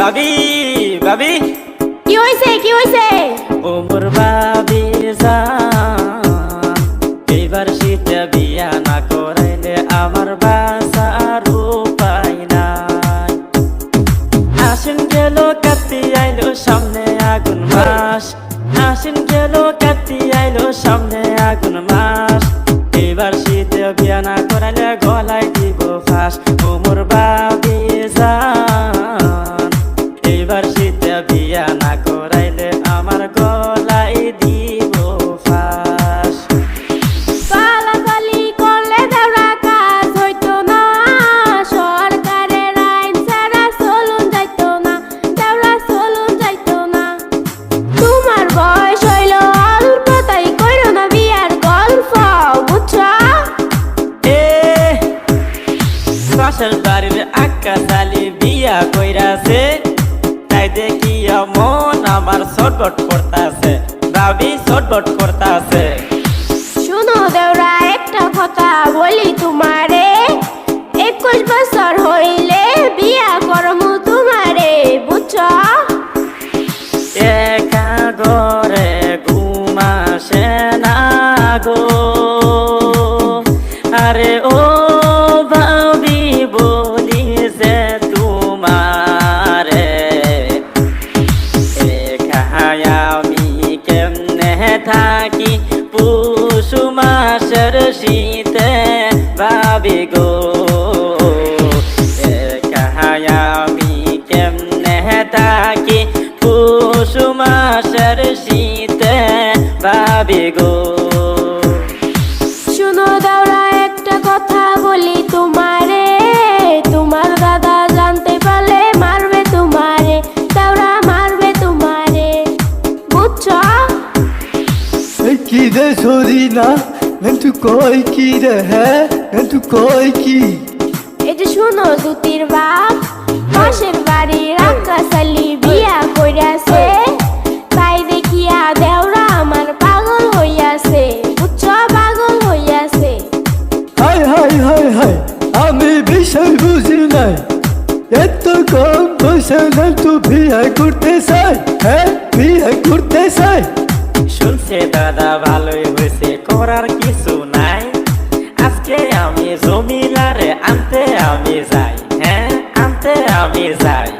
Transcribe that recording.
ভাবি ভাবি কি হইছে কি হইছে? ওমর ভাবি জান, এইবার শীতে বিয়া না করাইলে আমার বাঁচার উপায় নাই। আশ্বিন গেল কাতি আইলো সামনে আগুন মাস, আশ্বিন গেল কাতি আইলো সামনে আগুন মাস। এইবার শীতে বিয়া না করাইলে গলায় দিব ফাঁস। ওমর ভাবি জান, এইবার শীতে বিয়া না করাইলে আমার গলায় দিব ফাঁস। পালাপালি করলে দেওরা কাজ হইতো না, সরকারের আইন ছাড়া চলুন যাইতো না, দেওরা চলুন যাইতো না। তোমার বয়স হইল অল্প, তাই কইরো না বিয়ার গল্প, বুঝছো? পাশের বাড়ির আক্কা শালি বিয়া কইরাছে, তাই দেখি মন আমার ছটফট করতাছে, ভাবি ছটফট করতাছে। শুনো দেওরা একটা কথা বলি তোমারে, 21 বছর হইলে বিয়া করমু তোমারে, বুঝছো? একা ঘরে ঘুম আসে না গো, আরে ও ভাবি বলি যে তোমারে, একা আমি কেমনে থাকি পুষ মাসের শীতে ভাবি গো, একা আমি কেমনে থাকি পুষ মাসের শীতে ভাবি গো। শুনো দেওরা একটা কথা বলি তোমারে, তোমার দাদা জানতে পারলে মারবে তোমারে, দেওরা মারবে তোমারে, বুঝছো? কি রে সরি না, তু কই কি রে? হ্যাঁ তু কই কি? এই যে শুনো দুতির বাপ, পাশের বাড়ির আক্কা শালি বিয়া কইরাছে, তাই দেখিয়া দেওরা আমার পাগল হইয়াছে, বুঝছো? পাগল হইয়াছে। হাই হাই হাই হাই, আমি বিষয় বুঝি নাই, এত কম বয়সে না তু বিয়ে করতে চাই? হ্যাঁ বিয়ে করতে চাই? শুনছে দাদা ভালোই হয়েছে, করার কিছু নাই। আজকে আমি জমিলারে আনতে আমি যাই, হ্যাঁ আনতে আমি যাই।